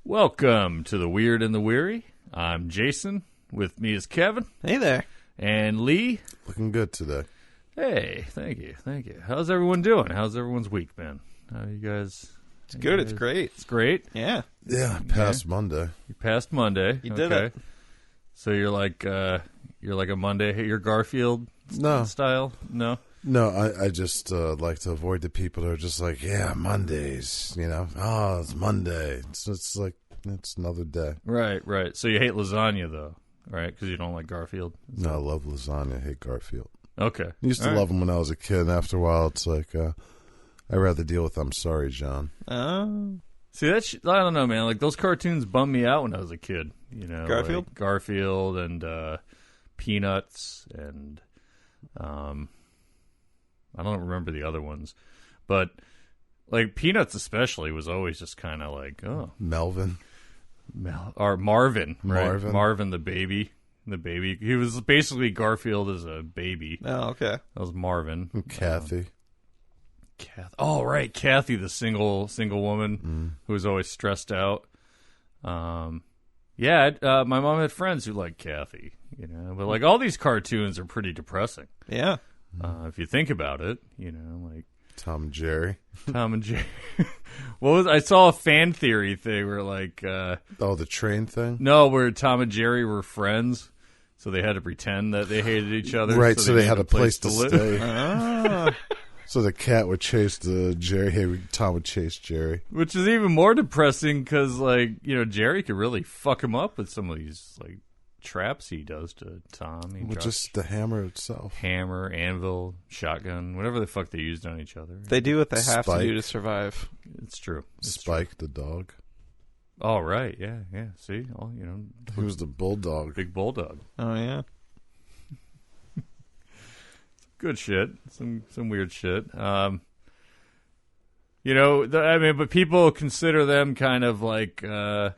Welcome to the Weird and the Weary. I'm Jason. With me is Kevin. Hey there. And Lee. Looking good today. Hey, thank you. How's everyone doing? How's everyone's week been? How you guys? It's good. It's great. It's great? Yeah. Yeah, past Monday. You passed Monday. You did it. So you're like a Monday, you're Garfield style? No? No, I just like to avoid the people that are just like, yeah, Mondays, you know. Oh, it's Monday. It's like, it's another day. Right. So you hate lasagna, though, right? Because you don't like Garfield? No, I love lasagna. I hate Garfield. Okay. I used to love them when I was a kid, and after a while, it's like, I'd rather deal with I'm sorry, John. Oh. See, I don't know, man. Like, those cartoons bummed me out when I was a kid. You know, Garfield? like Garfield and Peanuts and I don't remember the other ones. But, like, Peanuts especially was always just kind of like, oh. Melvin. Or Marvin, right? Marvin the baby. The baby. He was basically Garfield as a baby. Oh, okay. That was Marvin. And Kathy. Oh, right. Kathy, the single woman who was always stressed out. My mom had friends who liked Kathy, you know. But, like, all these cartoons are pretty depressing. Yeah. If you think about it, you know, like Tom and Jerry. I saw a fan theory thing where, like... the train thing? No, where Tom and Jerry were friends. So they had to pretend that they hated each other. Right, so they had a place to stay. Ah. So the cat would chase Jerry. Tom would chase Jerry. Which is even more depressing because, like, you know, Jerry could really fuck him up with some of these, like, traps he does to Tom. Just the hammer itself. Hammer, anvil, shotgun, whatever the fuck they used on each other. They do what they have Spike. to do to survive. It's true. Spike, the dog. Oh, right. Yeah. See? Oh, you know. Who's the bulldog? Big bulldog. Oh, yeah. Good shit. Some weird shit. You know, but people consider them kind of like a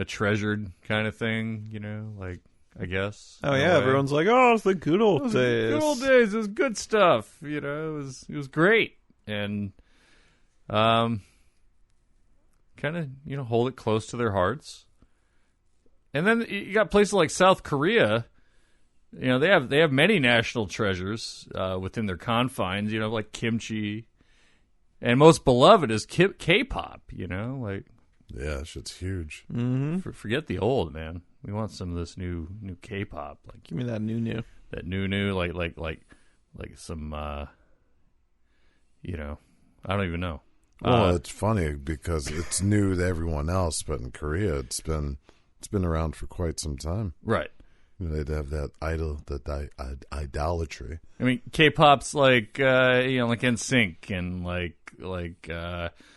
treasured kind of thing, you know, like, I guess. Oh, yeah. Everyone's like, oh, it's the good old days. Good old days. It was good stuff. You know, it was great. And, kind of, you know, hold it close to their hearts. And then you got places like South Korea. You know, they have many national treasures within their confines, you know, like kimchi. And most beloved is K-pop, you know, like. Yeah, that shit's huge. Mm-hmm. Forget the old, man. We want some of this new K-pop. Like, give me that new. That new, like some, you know, I don't even know. Well, it's funny because it's new to everyone else, but in Korea, it's been around for quite some time. Right. You know, they'd have that idolatry. I mean, K-pop's like, you know, like NSYNC and like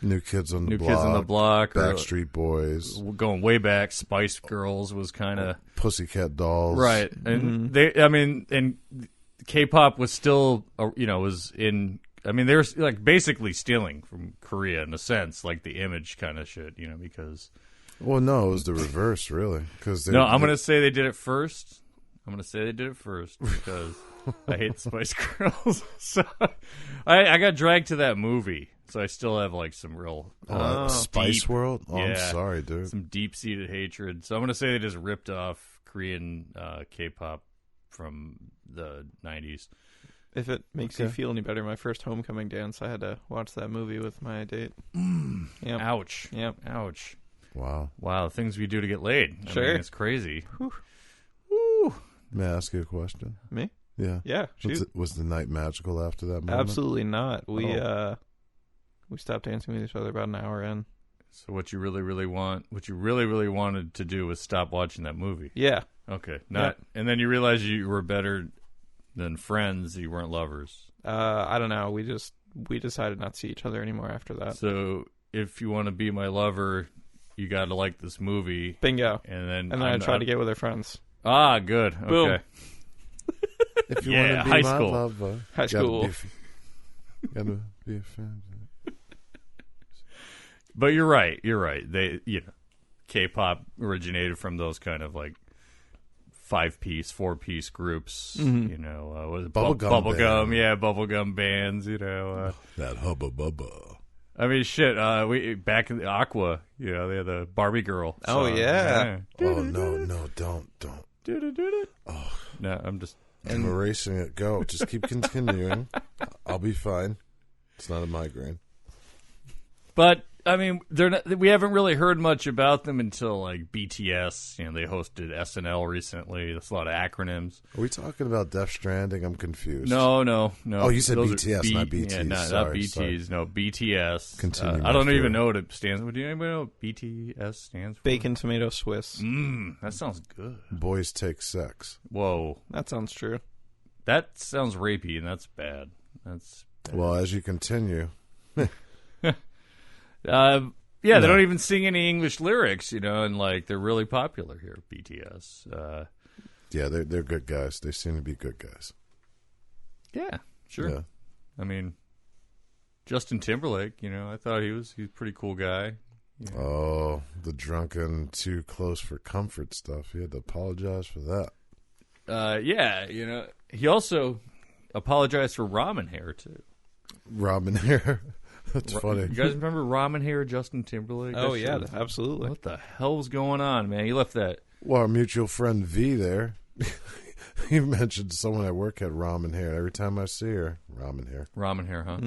New Kids on the Block, Backstreet Boys, going way back. Spice Girls was kind of Pussycat Dolls, right? And and K-pop was still, you know, was in. I mean, they were like basically stealing from Korea in a sense, like the image kind of shit, you know, because. Well, no, it was the reverse, really. I'm going to say they did it first. Because I hate Spice Girls. So I got dragged to that movie, so I still have like some real Spice World. Oh, yeah, I'm sorry, dude. Some deep-seated hatred. So I'm going to say they just ripped off Korean K-pop from the 90s. If it makes you feel any better, my first homecoming dance, I had to watch that movie with my date. Yep. Ouch. Yep. Ouch. Wow. Things we do to get laid. I mean, it's crazy. Whew. Woo. May I ask you a question? Me? Yeah. Yeah. Was the night magical after that moment? Absolutely not. We stopped dancing with each other about an hour in. So what you really wanted to do was stop watching that movie. Yeah. Okay. And then you realized you were better than friends. You weren't lovers. I don't know. We decided not to see each other anymore after that. So if you want to be my lover, you got to like this movie. Bingo. And then I tried to get with her friends. Ah, good. Boom. Okay. If you want to be high my school. lover, high school. Gotta be a fan. But you're right. They, you know, K-pop originated from those kind of like 5-piece, 4-piece groups. Mm-hmm. You know, Bubblegum bubblegum, yeah, bubblegum bands. You know, that hubba bubba. I mean, shit. We back in the Aqua, they had the Barbie girl. Oh, song. yeah. Oh no, don't. Oh no, I'm just. I'm erasing it. Go. Just keep continuing. I'll be fine. It's not a migraine. But I mean, we haven't really heard much about them until like BTS. They hosted SNL recently. That's a lot of acronyms. Are we talking about Death Stranding? I'm confused. No. Oh, you said Those are BTS, not BTs. Yeah, not Sorry. BTs. No, BTS. Continue, I don't Master. even know what it stands for. Do anybody know what BTS stands for? Bacon, tomato, Swiss. That sounds good. Boys take sex. Whoa. That sounds true. That sounds rapey, and that's bad. That's bad. Well, as you continue. Yeah, they don't even sing any English lyrics, and like they're really popular here, BTS. Yeah, they're good guys. They seem to be good guys. Yeah, sure. Yeah. I mean, Justin Timberlake, I thought he's a pretty cool guy. Yeah. Oh, the drunken, too close for comfort stuff. He had to apologize for that. Yeah, he also apologized for Ramen Hair too. Ramen Hair. That's funny. You guys remember Ramen Hair, Justin Timberlake? Oh, That yeah, shit was- absolutely. What the hell was going on, man? He left that. Well, our mutual friend V there, he mentioned someone at work had ramen hair. Every time I see her, ramen hair. Ramen Hair, huh?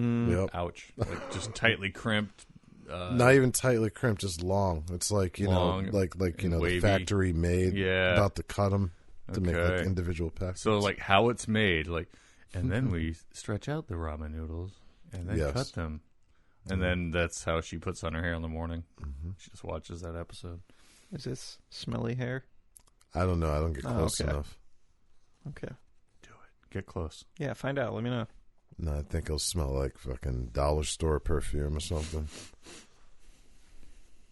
Yep. Ouch. Like, just tightly crimped. Not even tightly crimped, just long. It's like, Long like the wavy. factory made. Yeah. About to cut them to make like Okay. individual packs. So, like, how it's made. And then we stretch out the ramen noodles and then Yes. cut them. And then that's how she puts on her hair in the morning. Mm-hmm. She just watches that episode. Is this smelly hair? I don't know. I don't get Oh, close okay. enough. Okay. Do it. Get close. Yeah, find out. Let me know. No, I think it'll smell like fucking dollar store perfume or something.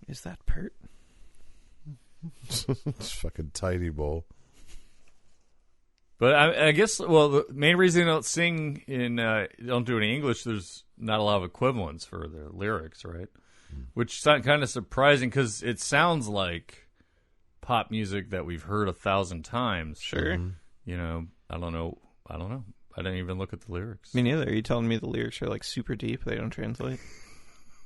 Is that Pert? It's fucking tidy bowl. But I guess, the main reason they don't sing don't do any English, there's not a lot of equivalents for their lyrics, right? Which is kind of surprising because it sounds like pop music that we've heard 1,000 times. Sure. I don't know. I didn't even look at the lyrics. Me neither. Are you telling me the lyrics are like super deep? They don't translate?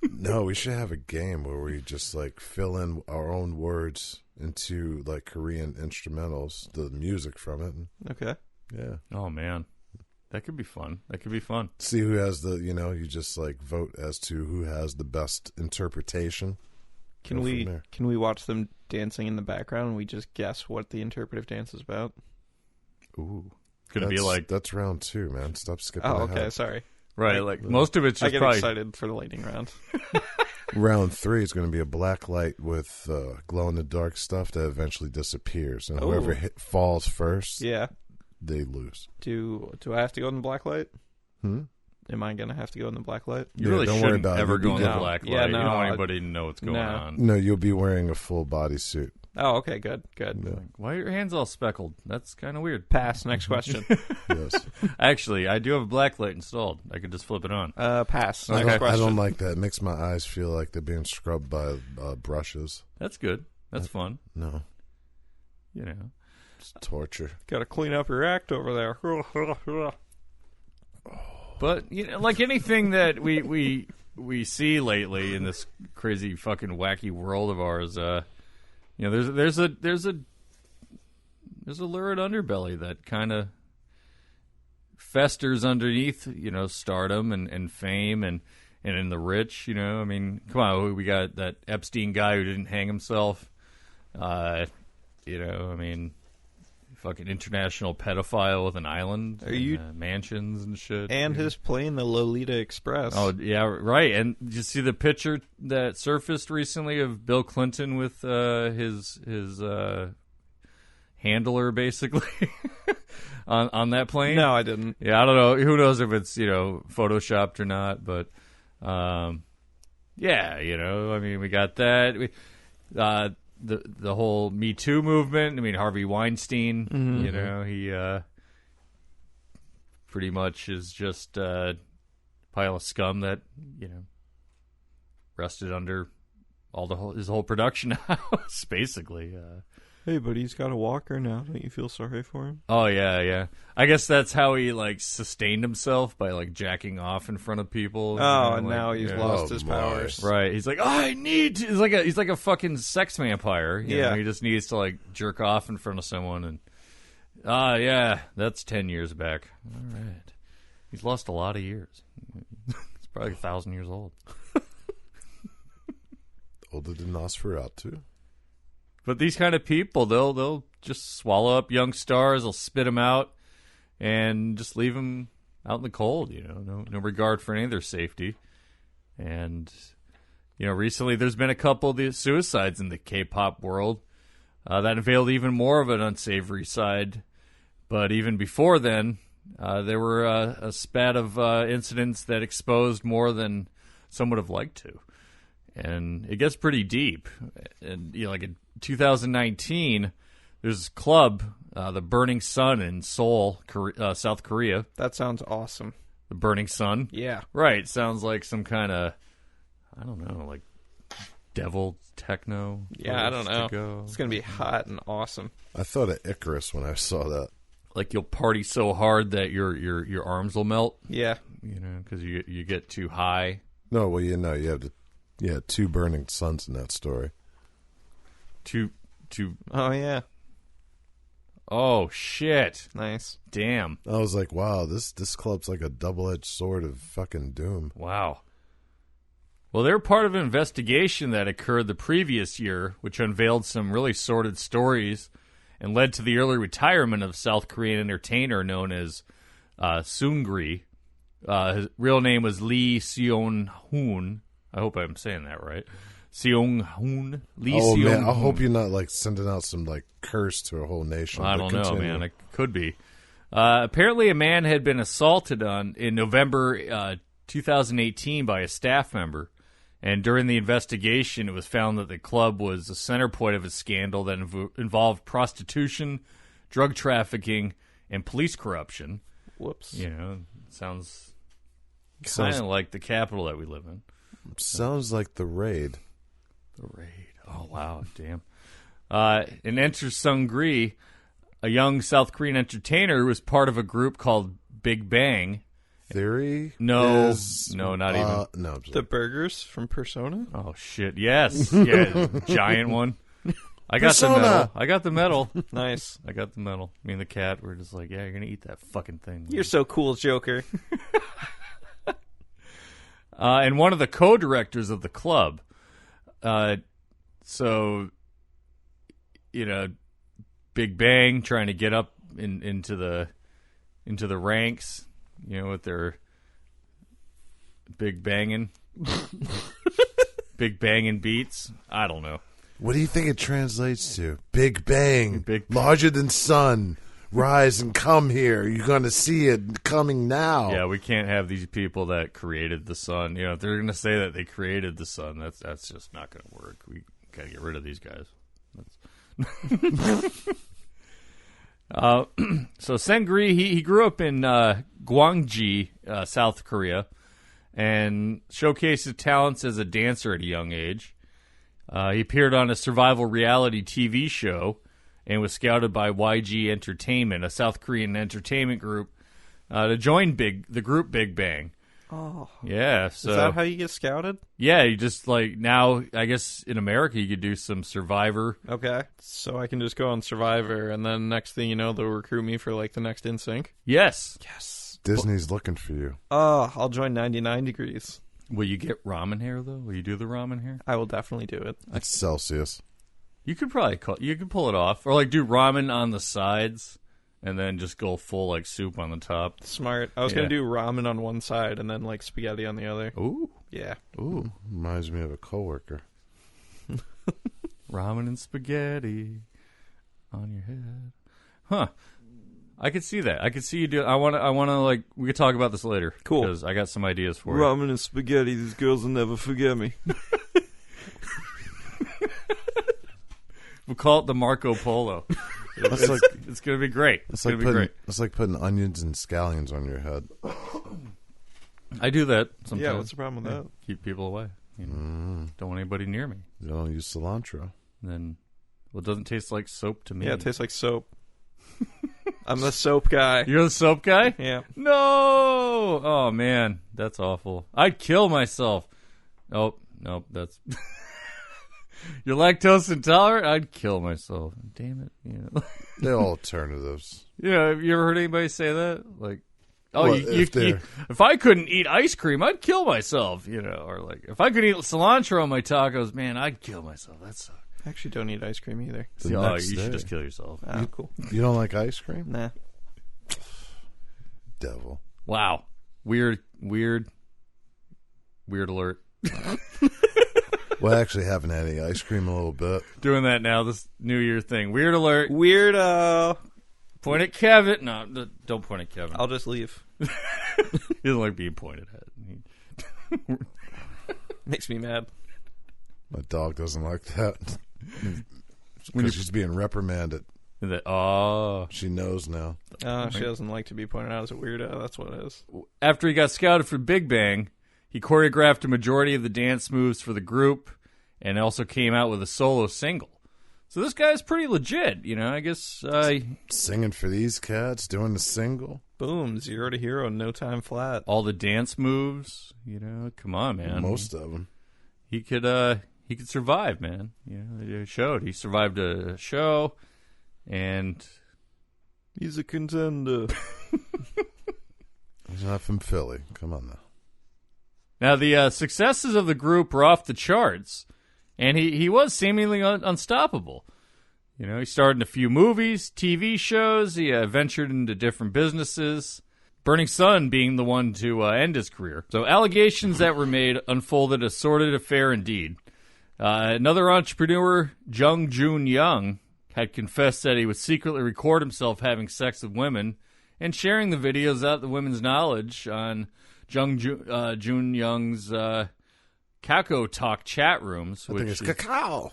No, we should have a game where we just like fill in our own words into like Korean instrumentals, the music from it. And, Okay. yeah. Oh, man. That could be fun. See who has the, you just like vote as to who has the best interpretation. Can Go we from there. can we watch them dancing in the background and we just guess what the interpretive dance is about? Ooh. Could it be like... That's round 2, man. Stop skipping Oh, ahead. okay. Sorry. Right, like most of it's I just get probably... excited for the lightning round. Round 3 is going to be a black light with glow-in-the-dark stuff that eventually disappears. And whoever falls first, Yeah. they lose. Do I have to go in the black light? Hmm? Am I gonna have to go in the black light? You Yeah, really don't worry shouldn't about it. ever You'll go be in the good. black light. Yeah, You no, don't want anybody to know what's going no. on. No, you'll be wearing a full bodysuit. Oh, okay, good. Yeah. Why are your hands all speckled? That's kind of weird. Pass. Next question. Yes. Actually, I do have a black light installed. I could just flip it on. Pass. Okay. Next I question. don't like that. It makes my eyes feel like they're being scrubbed by brushes. That's good. That's fun. No, it's torture. Got to clean up your act over there. But like anything that we see lately in this crazy fucking wacky world of ours, there's a lurid underbelly that kind of festers underneath, stardom and fame and in the rich. I mean, come on, we got that Epstein guy who didn't hang himself. I mean, fucking international pedophile with an island, mansions and shit, And his plane, the Lolita Express. Oh yeah, right. And did you see the picture that surfaced recently of Bill Clinton with his handler, basically, on that plane? No, I didn't. Yeah, I don't know. Who knows if it's photoshopped or not? But yeah, I mean, we got that. The whole Me Too movement. I mean, Harvey Weinstein. Mm-hmm. He pretty much is just a pile of scum that rested under his whole production house, basically. Hey, but he's got a walker now. Don't you feel sorry for him? Oh yeah. I guess that's how he like sustained himself by like jacking off in front of people. Oh, like, and now he's lost his powers. Right. He's like, oh, I need to. He's like a fucking sex vampire. You know? He just needs to like jerk off in front of someone and. Yeah, that's 10 years back. All right. He's lost a lot of years. He's probably 1,000 years old. Older than Nosferatu. But these kind of people, they'll just swallow up young stars, they'll spit them out, and just leave them out in the cold, you know, no regard for any of their safety. And, you know, recently there's been a couple of suicides in the K-pop world that unveiled even more of an unsavory side. But even before then, there were a spat of incidents that exposed more than some would have liked to. And it gets pretty deep. And, you know, like in 2019, there's this club, the Burning Sun in Seoul, South Korea. That sounds awesome. The Burning Sun? Yeah. Right. Sounds like some kind of, I don't know, like devil techno. Yeah, I don't know. It's going to be hot and awesome. I thought of Icarus when I saw that. Like you'll party so hard that your arms will melt. Yeah. You know, because you get too high. No, well, you know, you have two burning suns in that story. Two. Oh, yeah. Oh, shit. Nice. Damn. I was like, wow, this club's like a double-edged sword of fucking doom. Wow. Well, they're part of an investigation that occurred the previous year, which unveiled some really sordid stories and led to the early retirement of South Korean entertainer known as Seungri. His real name was Lee Seong-hoon. I hope I'm saying that right. Seong-hoon. Seong-hoon. Man, I hope you're not like sending out some like curse to a whole nation. I don't know, man. It could be. Apparently, a man had been assaulted in November 2018 by a staff member. And during the investigation, it was found that the club was the center point of a scandal that involved prostitution, drug trafficking, and police corruption. Whoops. You know, sounds kind of like the capital that we live in. Sounds like The Raid. The Raid. Oh, wow. Damn. And enters Seungri, a young South Korean entertainer who was part of a group called Big Bang. Theory? No, not even. No, the burgers from Persona? Oh, shit. Yes. Yeah, giant one. I got Persona. the medal. I got the medal. Nice. I got the medal. Me and the cat were just like, yeah, you're going to eat that fucking thing. You're so cool, Joker. And one of the co-directors of the club. So, you know, Big Bang trying to get up into the ranks, you know, with their big banging beats. I don't know. What do you think it translates to? Big Bang. Larger than sun. Rise and come here. You're going to see it coming now. Yeah, we can't have these people that created the sun. You know, if they're going to say that they created the sun, that's just not going to work. We got to get rid of these guys. So Seungri, he grew up in Gwangji, South Korea, and showcased his talents as a dancer at a young age. He appeared on a survival reality TV show and was scouted by YG Entertainment, a South Korean entertainment group, to join the group Big Bang. Oh. Yeah. So, is that how you get scouted? Yeah, you just like now, I guess in America you could do some Survivor. Okay. So I can just go on Survivor, and then next thing you know, they'll recruit me for like the next NSYNC? Yes. Yes. Disney's looking for you. Oh, I'll join 99 Degrees. Will you get ramen hair, though? Will you do the ramen hair? I will definitely do it. That's Celsius. You could probably you could pull it off. Or like do ramen on the sides and then just go full like soup on the top. Smart. I was going to do ramen on one side and then like spaghetti on the other. Ooh. Yeah. Ooh. Reminds me of a coworker. Ramen and spaghetti on your head. Huh. I could see that. I could see you do. I want to like. We could talk about this later. Cool. Because I got some ideas for you. Ramen and spaghetti. These girls will never forget me. We'll call it the Marco Polo. It's going to be great. It's going to be great. It's like putting onions and scallions on your head. I do that sometimes. Yeah. What's the problem with that? Keep people away. You know, don't want anybody near me. You don't use cilantro. And then Well, it doesn't taste like soap to me. Yeah, it tastes like soap. I'm the soap guy. You're the soap guy? Yeah. No! Oh, man. That's awful. I'd kill myself. Nope, that's... You're lactose intolerant? I'd kill myself. Damn it. Yeah. They're all alternatives. Yeah, have you ever heard anybody say that? Like, oh, Well, if I couldn't eat ice cream, I'd kill myself, you know, or like, if I could eat cilantro on my tacos, man, I'd kill myself. That sucks. I actually don't eat ice cream either. The Oh, next you should day. just kill yourself. Oh, cool. You don't like ice cream? Nah. Devil. Wow. Weird alert. Well, I actually haven't had any ice cream in a little bit. Doing that now, this New Year thing. Weird alert. Weirdo. Point at Kevin. No, don't point at Kevin. I'll just leave. He doesn't like being pointed at. Makes me mad. My dog doesn't like that. Because she's being reprimanded. She knows now. She doesn't like to be pointed out as a weirdo. That's what it is. After he got scouted for Big Bang, he choreographed a majority of the dance moves for the group and also came out with a solo single. So this guy's pretty legit, you know, I guess. Singing for these cats, doing the single. Boom, 0 to hero, no time flat. All the dance moves, you know, come on, man. Most of them. He could survive, man. You know, it showed. He survived a show, and He's a contender. He's not from Philly. Come on now. now the successes of the group were off the charts, and he was seemingly unstoppable. You know, he starred in a few movies, TV shows. He ventured into different businesses. Burning Sun being the one to end his career. So allegations that were made unfolded a sordid affair indeed. Another entrepreneur, Jung Jun Young, had confessed that he would secretly record himself having sex with women and sharing the videos without the women's knowledge on Jung Jun Young's Kakao Talk chat rooms. I think it's cacao.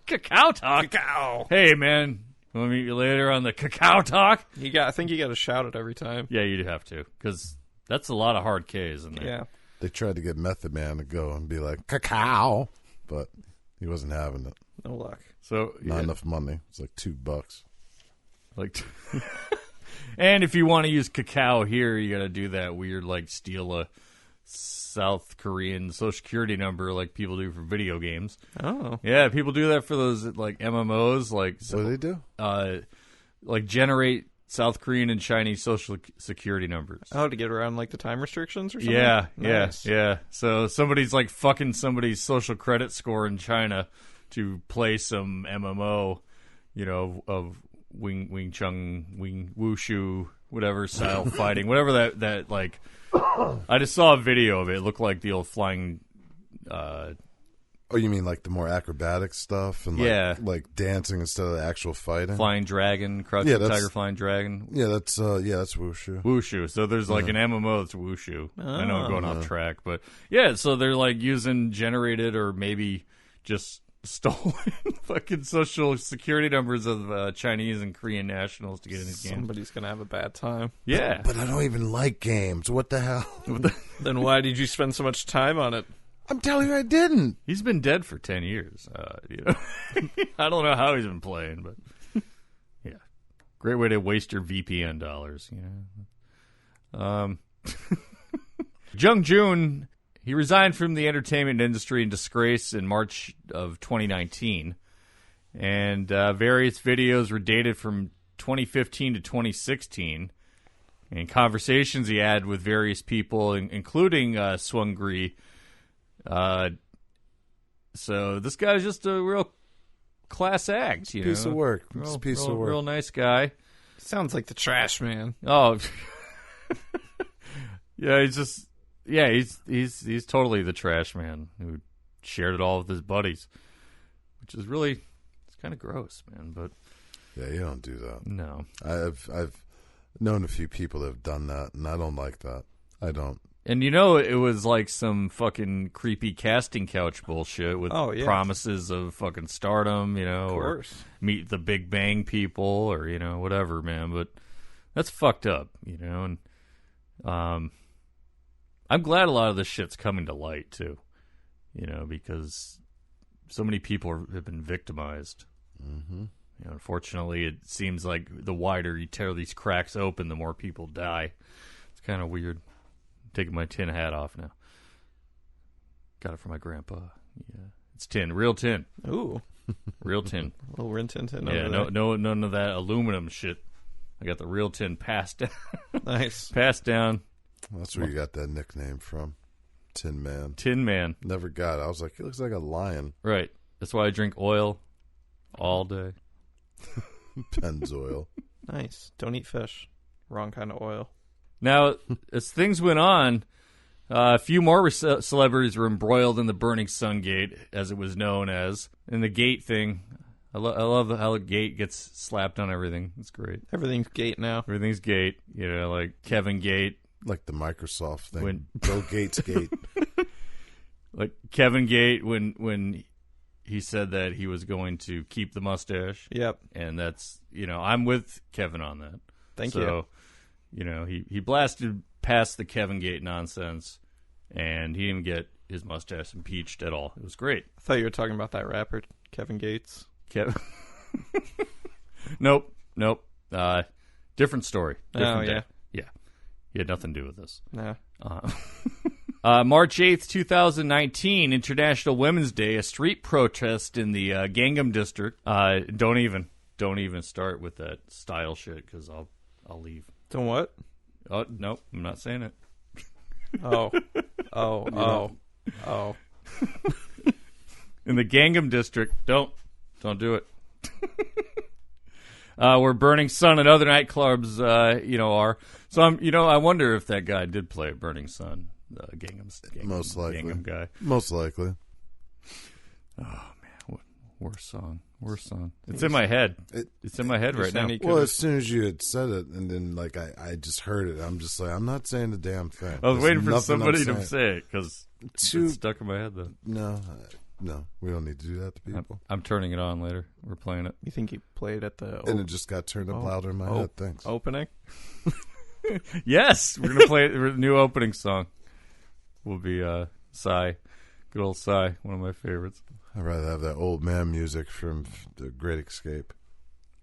Kakao Talk? Cacao. Hey, man. Want to meet you later on the Kakao Talk? I think you got to shout it every time. Yeah, you'd have to, because that's a lot of hard K's in there. Yeah. They tried to get Method Man to go and be like, cacao. But he wasn't having it. No luck. So Not enough money. It's like $2. like, and if you want to use cacao here, you got to do that weird, like, steal a South Korean social security number like people do for video games. Oh. Yeah, people do that for those, like, MMOs. Like, What do they do? like, generate South Korean and Chinese social security numbers. Oh, to get around, like, the time restrictions or something? Yeah, Nice. yeah. So somebody's, like, fucking somebody's social credit score in China to play some MMO, you know, of Wing Chun, Wushu, whatever style fighting, whatever that like. I just saw a video of it. It looked like the old flying. Oh, you mean like the more acrobatic stuff and like dancing instead of the actual fighting? Flying dragon, crouching tiger, flying dragon. Yeah, that's wushu. Wushu. So there's like an MMO that's wushu. I know I'm going off track, but yeah. So they're like using generated or maybe just stolen fucking social security numbers of Chinese and Korean nationals to get in these games. Somebody's going to have a bad time. Yeah. But I don't even like games. What the hell? Then why did you spend so much time on it? I'm telling you, I didn't. He's been dead for 10 years. You know, I don't know how he's been playing, but yeah, great way to waste your VPN dollars. You know, Jung Jun, he resigned from the entertainment industry in disgrace in March of 2019, and various videos were dated from 2015 to 2016, and conversations he had with various people, including Swungri. So this guy's just a real class act, you know. Piece of work. Real, Piece of work. Real nice guy. Sounds like the trash man. Oh, yeah. He's totally the trash man who shared it all with his buddies, which is really it's kind of gross, man. But Yeah, you don't do that. no. I've known a few people that have done that, and I don't like that. I don't. And you know, it was like some fucking creepy casting couch bullshit with promises of fucking stardom, you know, or meet the Big Bang people, or you know, whatever, man. But that's fucked up, you know. And I'm glad a lot of this shit's coming to light too, you know, because so many people have been victimized. Mm-hmm. You know, unfortunately, it seems like the wider you tear these cracks open, the more people die. It's kind of weird. I'm taking my tin hat off now. Got it from my grandpa. Yeah, it's tin, real tin, Ooh, real tin. a little Rin Tin Tin. Yeah, over there. none of that aluminum shit. I got the real tin passed down. Nice. Passed down. That's where you got that nickname from. Tin Man. Tin Man. Never got it. I was like, he looks like a lion. Right. That's why I drink oil all day. Pennzoil. Nice. Don't eat fish. Wrong kind of oil. Now, as things went on, a few more celebrities were embroiled in the Burning Sun Gate, as it was known as. And the gate thing, I love how the gate gets slapped on everything. It's great. Everything's gate now. Everything's gate. You know, like Kevin Gate. Like the Microsoft thing. When- Bill Gates Gate. Like Kevin Gate when he said that he was going to keep the mustache. Yep. And that's, you know, I'm with Kevin on that. Thank so, you. You know, he blasted past the Kevin Gate nonsense, and he didn't get his mustache impeached at all. It was great. I thought you were talking about that rapper, Kevin Gates. Kevin. Nope. Different story. Different day. Yeah. He had nothing to do with this. No. March 8th, 2019, International Women's Day, a street protest in the Gangnam District. Don't even start with that style shit, because I'll leave. So what? Oh, no, I'm not saying it. Oh. In the Gangnam District, don't do it. Where Burning Sun and other nightclubs, are. So I wonder if that guy did play at Burning Sun, Gangnam. Most likely. Gangnam guy. Most likely. Oh man, worst song. It's in my head. It's in my head right now. Well, as soon as you had said it, and then like I just heard it, I'm just like, I'm not saying the damn thing. I was There's waiting for nothing somebody I'm to saying. say it because it's stuck in my head though. No, we don't need to do that to people. I'm turning it on later. We're playing it. You think he played at the And it just got turned up louder in my head. Thanks. opening? Yes, we're gonna play the new opening song. Will be Psy, good old Psy, one of my favorites. I'd rather have that old man music from The Great Escape.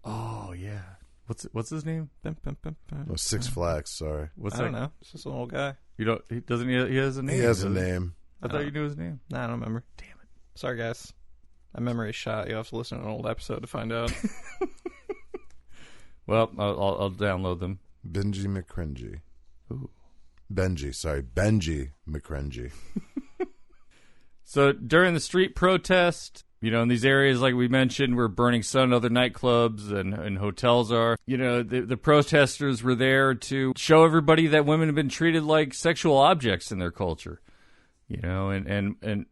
Oh yeah, what's his name? Oh, Six Flags. Sorry, What's I that? don't know. It's just an old guy. You don't? He doesn't. He has a name. he has a doesn't he? name. I thought you knew his name. Nah, I don't remember. Damn it. Sorry, guys. My memory's shot. You have to listen to an old episode to find out. Well, I'll download them. Benji McCrengy. Ooh. Benji McCrengy. So during the street protest, in these areas like we mentioned where Burning Sun, other nightclubs and hotels are, the protesters were there to show everybody that women have been treated like sexual objects in their culture, and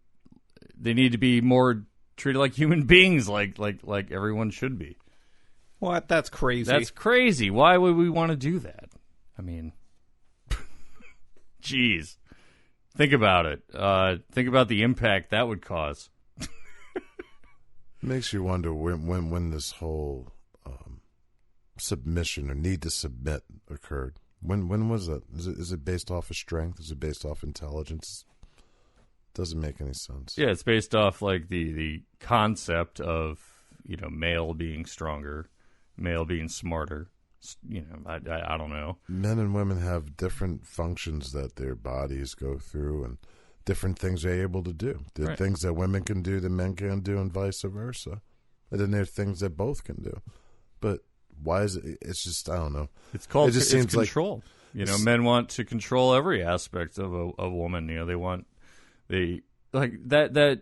they need to be more treated like human beings, like everyone should be. What? That's crazy. That's crazy. Why would we want to do that? I mean, geez. Think about it. Think about the impact that would cause. Makes you wonder when this whole submission or need to submit occurred. When was it? Is it based off of strength? Is it based off intelligence? Doesn't make any sense. Yeah, it's based off like the concept of male being stronger, male being smarter. I don't know. Men and women have different functions that their bodies go through and different things they're able to do. There are Right. things that women can do that men can't do and vice versa. And then there are things that both can do. But why is it? It's just, I don't know. It's called It just it's seems like- control. Men want to control every aspect of a woman. They like that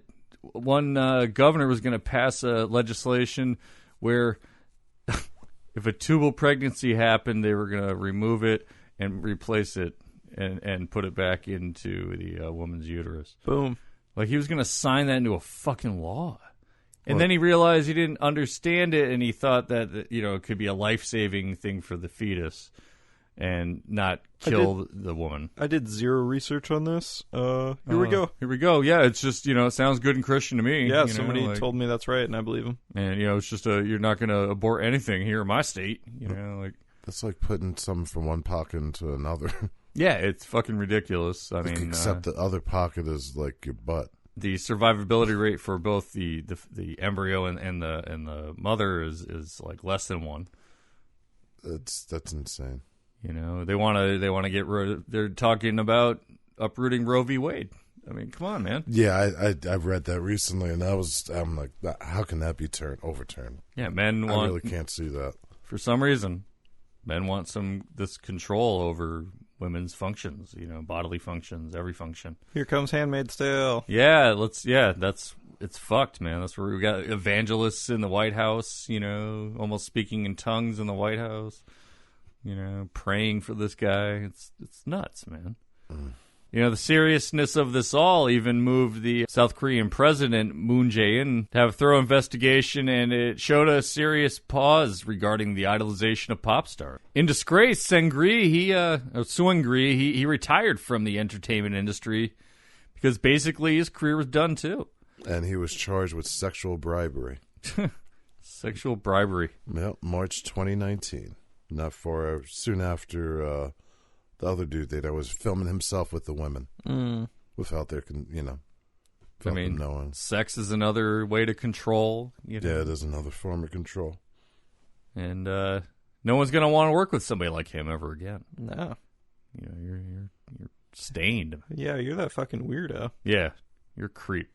one governor was going to pass a legislation where if a tubal pregnancy happened, they were going to remove it and replace it and put it back into the woman's uterus. Boom. Like he was going to sign that into a fucking law. And then he realized he didn't understand it, and he thought that it could be a life-saving thing for the fetus and not kill the woman. I did zero research on this. Here we go. Here we go. Yeah, it's just, it sounds good and Christian to me. Yeah, somebody told me that's right, and I believe him. And, it's just you're not going to abort anything here in my state. That's like putting something from one pocket into another. Yeah, it's fucking ridiculous. I mean, Except the other pocket is like your butt. The survivability rate for both the embryo and the mother is like less than 1. That's insane. You know, they want to get rid of, they're talking about uprooting Roe v. Wade. I mean, come on, man. Yeah, I've read that recently, and I'm like, how can that be overturned? Yeah, men want. I really can't see that. For some reason, men want this control over women's functions. You know, bodily functions, every function. Here comes Handmaid's Tale. Yeah, it's fucked, man. That's where we got evangelists in the White House. You know, almost speaking in tongues in the White House. You know, praying for this guy. It's nuts, man. You know, the seriousness of this all even moved the South Korean president, Moon Jae-in, to have a thorough investigation, and it showed a serious pause regarding the idolization of pop stars. In disgrace, Seungri, he retired from the entertainment industry because basically his career was done, too. And he was charged with sexual bribery. Sexual bribery. Yep, March 2019. Not far, soon after... the other dude that was filming himself with the women without their, I mean, knowing. Sex is another way to control. You know? Yeah, it is another form of control. And no one's going to want to work with somebody like him ever again. No. You know, you're stained. Yeah, you're that fucking weirdo. Yeah, you're a creep.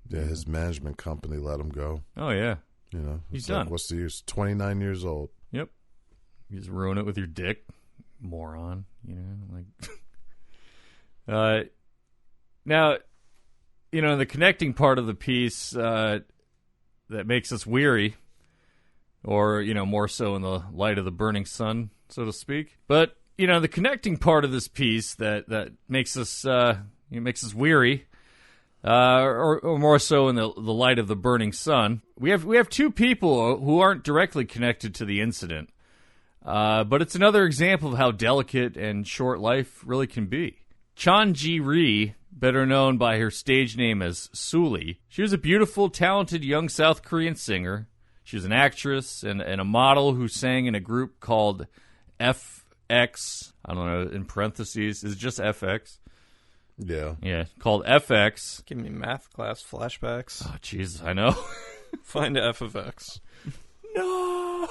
Yeah, his management company let him go. Oh, yeah. You know, He's like, done. What's the use? 29 years old. Yep. You just ruin it with your dick. Moron, you know, like now, you know, the connecting part of the piece that makes us weary, or, you know, more so in the light of the burning sun, so to speak. But, you know, the connecting part of this piece that makes us makes us weary, or more so in the light of the burning sun. We have two people who aren't directly connected to the incident. But it's another example of how delicate and short life really can be. Chon Ji-ri, better known by her stage name as Suli, she was a beautiful, talented young South Korean singer. She was an actress and a model who sang in a group called FX. I don't know, in parentheses, is it just FX? Yeah. Yeah, called FX. Give me math class flashbacks. Oh, Jesus, I know. Find f of x. No!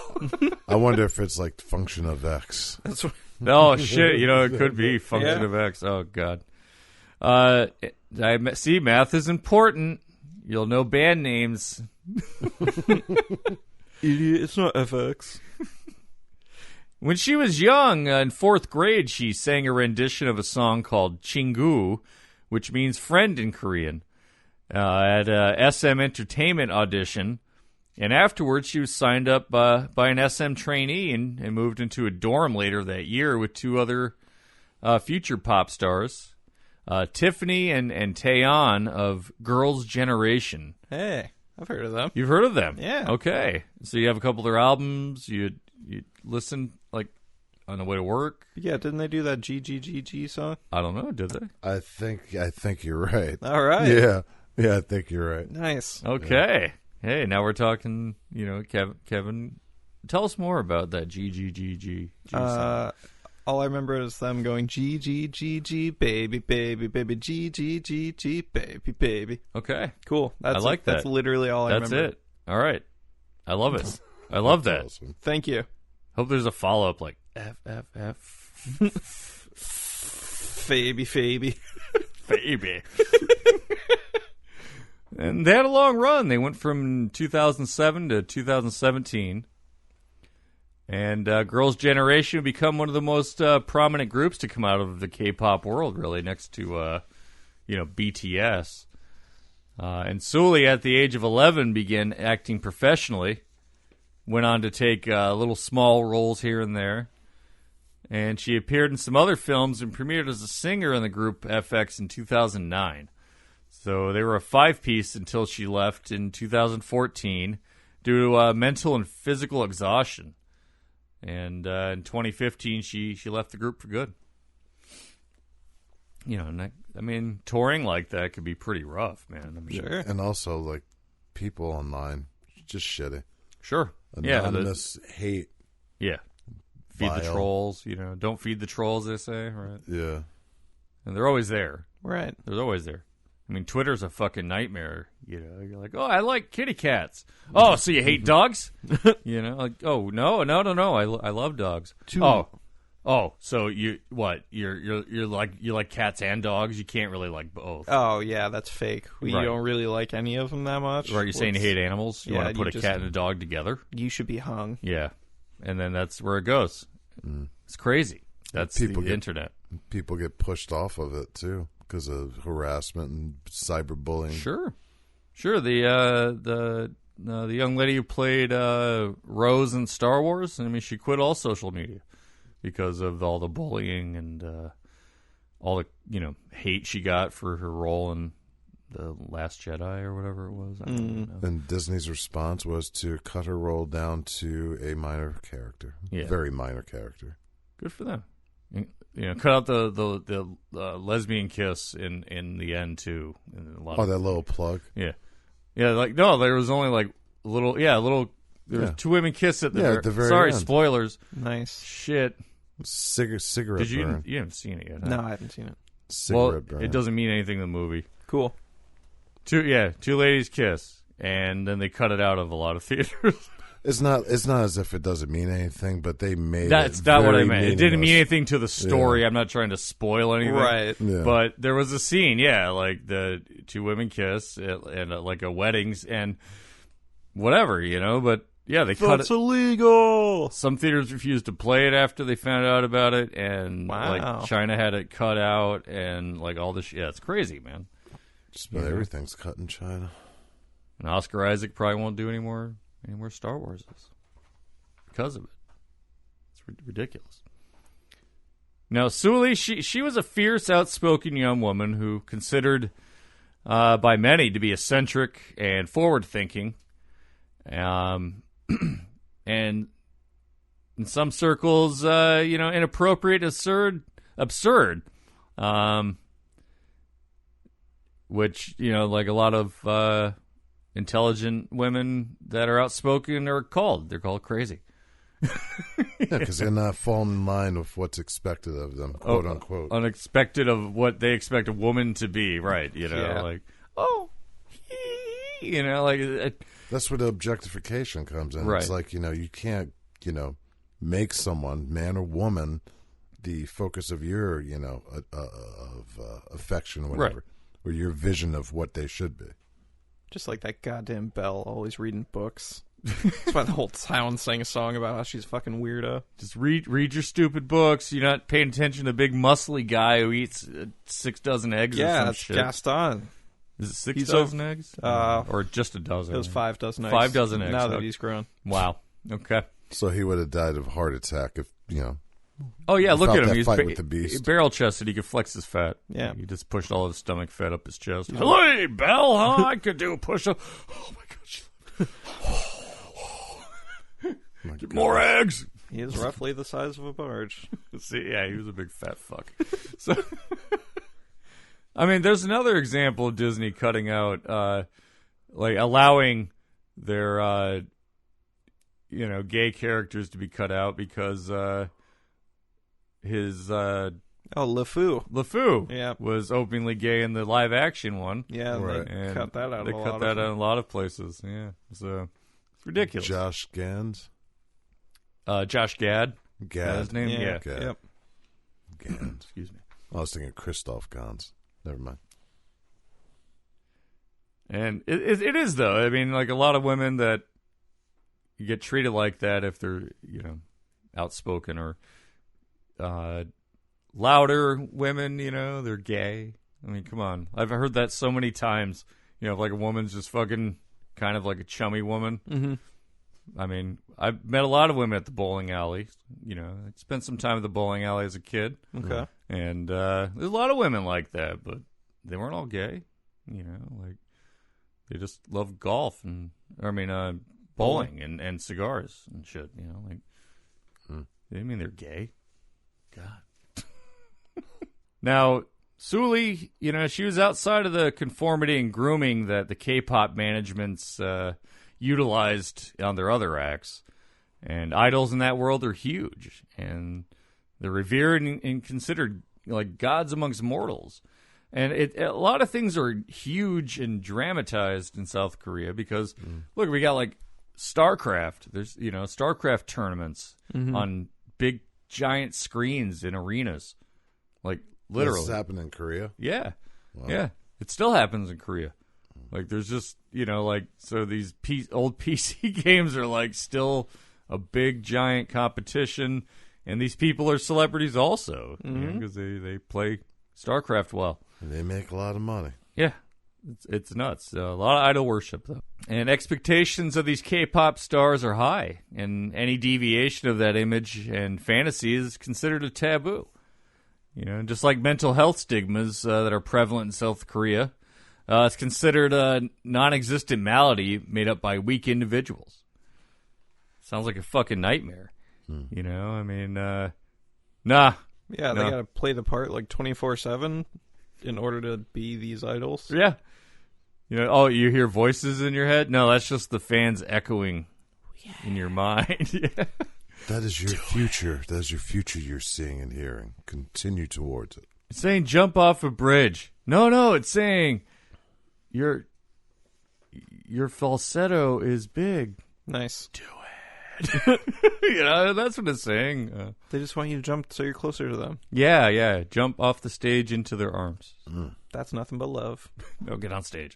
I wonder if it's like function of X. That's what. Oh, shit. You know, it could be function of X. Oh, God. See, math is important. You'll know band names. Idiot, it's not FX. When she was young, in 4th grade, she sang a rendition of a song called Chingu, which means friend in Korean, at a SM Entertainment audition. And afterwards, she was signed up by an SM trainee and moved into a dorm later that year with 2 other future pop stars, Tiffany and Taeyeon of Girls' Generation. Hey, I've heard of them. You've heard of them? Yeah. Okay. So you have a couple of their albums. You listen, like, on the way to work? Yeah, didn't they do that GGGG song? I don't know. Did they? I think you're right. All right. Yeah, I think you're right. Nice. Okay. Yeah. Hey, now we're talking, you know, Kevin, tell us more about that GGGG song. All I remember is them going GGGG, baby, baby, baby, GGGG, baby, baby. Okay. Cool. I like that. That's literally all I remember. That's it. All right. I love it. I love that. Awesome. Thank you. Hope there's a follow-up like FFF. Baby, baby. Baby. And they had a long run. They went from 2007 to 2017. And Girls' Generation would become one of the most prominent groups to come out of the K-pop world, really, next to, BTS. And Suli, at the age of 11, began acting professionally. Went on to take little small roles here and there. And she appeared in some other films and premiered as a singer in the group FX in 2009. So they were a 5-piece until she left in 2014 due to mental and physical exhaustion. And in 2015, she left the group for good. You know, I mean, touring like that could be pretty rough, man. I mean, Sure. And also, like, people online, just shitty. Sure. Anonymous hate. Yeah. Feed the Vile. trolls, you know. Don't feed the trolls, they say, right? Yeah. And they're always there. Right. They're always there. I mean, Twitter's a fucking nightmare. You know, you're like, oh, I like kitty cats. Oh, so you hate dogs? You know, like, oh, no. I love dogs. Oh, so you what? You're like you like cats and dogs. You can't really like both. Oh yeah, that's fake. We Right. don't really like any of them that much. Right? You're saying you hate animals. You Yeah, want to put you a just- cat and a dog together. You should be hung. Yeah, and then that's where it goes. It's crazy. That's People the get- internet. People get pushed off of it too because of harassment and cyberbullying. Sure. The young lady who played Rose in Star Wars. I mean, she quit all social media because of all the bullying and all the hate she got for her role in the Last Jedi or whatever it was. I don't even know. And Disney's response was to cut her role down to a minor character, very minor character. Good for them. Cut out the lesbian kiss in the end too. In a lot Oh, of, that little plug. yeah. Like no, there was only like little. There was two women kiss at the, at the very sorry, end. spoilers. Nice. Shit. Cigarette Did you? burn. You haven't seen it yet. Huh? No, I haven't seen it. Cigarette burn. It doesn't mean anything in the movie. Cool. Two ladies kiss, and then they cut it out of a lot of theaters. It's not as if it doesn't mean anything, but they made That's it not what I very meant. It didn't mean meaningless. anything to the story. Yeah. I'm not trying to spoil anything. Right. Yeah. But there was a scene, like the two women kiss and like a weddings and whatever, But yeah, they cut it. illegal. Some theaters refused to play it after they found out about it, and Wow. like China had it cut out, and like all this. Yeah, it's crazy, man. Just about everything's cut in China. And Oscar Isaac probably won't do any more Star Warses because of it. It's ridiculous. Now, Sully, she was a fierce, outspoken young woman who considered by many to be eccentric and forward-thinking, and in some circles, inappropriate, absurd. Which, like a lot of intelligent women that are outspoken are called. They're called crazy. Yeah, because they're not falling in line with what's expected of them, quote unquote. Unexpected of what they expect a woman to be, right? Yeah. Like, oh, like That's where the objectification comes in. Right. It's like, you can't, make someone, man or woman, the focus of your, affection or whatever, Right. or your vision of what they should be. Just like that goddamn Belle, always reading books. That's why the whole town sang a song about how she's a fucking weirdo. just read your stupid books. You're not paying attention to the big muscly guy who eats 6 dozen eggs. or Yeah, some that's shit. Gaston. Is it 6 He's dozen eggs? uh, Or just a dozen? It was 5 dozen eggs. 5 dozen eggs. Now that Okay. he's grown. Wow. Okay. So he would have died of a heart attack if, Oh yeah, look Without at him. that He's fight with the beast. barrel chested. He could flex his fat. Yeah. He just pushed all of his stomach fat up his chest. Hey, Belle, huh? I could do a push up. Oh my gosh. Get more eggs. He is roughly the size of a barge. See, yeah, he was a big fat fuck. So, I mean, there's another example of Disney cutting out, like allowing their, gay characters to be cut out because his Oh, LeFou. LeFou Yeah. was openly gay in the live action one. Yeah, Right. they And cut that out. They cut that out in a lot of places. Yeah, so it's ridiculous. Josh Gans. Josh Gad. Gad. His name. Yeah. Gad. Yep. Gans. Excuse me. I was thinking Christoph Gans. Never mind. And it is though. I mean, like a lot of women that you get treated like that if they're outspoken or louder women. They're gay. I mean, come on. I've heard that so many times. If like a woman's just fucking kind of like a chummy woman. Mm-hmm. I mean, I've met a lot of women at the bowling alley. I spent some time at the bowling alley as a kid. Okay. And there's a lot of women like that, but they weren't all gay. Like they just love golf and bowling and cigars and shit. They didn't mean they're gay. God. Now, Sully, she was outside of the conformity and grooming that the K-pop managements utilized on their other acts. And idols in that world are huge. And they're revered and considered like gods amongst mortals. And a lot of things are huge and dramatized in South Korea because, look, we got like StarCraft. There's, StarCraft tournaments on big, giant screens in arenas. Like, literally. This is happening in Korea? Yeah. Wow. Yeah. It still happens in Korea. Like, there's just, so these old PC games are, like, still a big, giant competition. And these people are celebrities also, because they play StarCraft well. And they make a lot of money. Yeah, it's nuts. A lot of idol worship, though. And expectations of these K-pop stars are high. And any deviation of that image and fantasy is considered a taboo. Just like mental health stigmas that are prevalent in South Korea, it's considered a non-existent malady made up by weak individuals. Sounds like a fucking nightmare. Nah. Yeah, they gotta play the part like 24/7 in order to be these idols. Yeah. You hear voices in your head? No, that's just the fans echoing in your mind. Yeah. That is your future. That is your future you're seeing and hearing. Continue towards it. It's saying jump off a bridge. No, it's saying your falsetto is big. Nice. Do it. That's what it's saying. They just want you to jump so you're closer to them. Yeah. Jump off the stage into their arms. That's nothing but love. No, get on stage.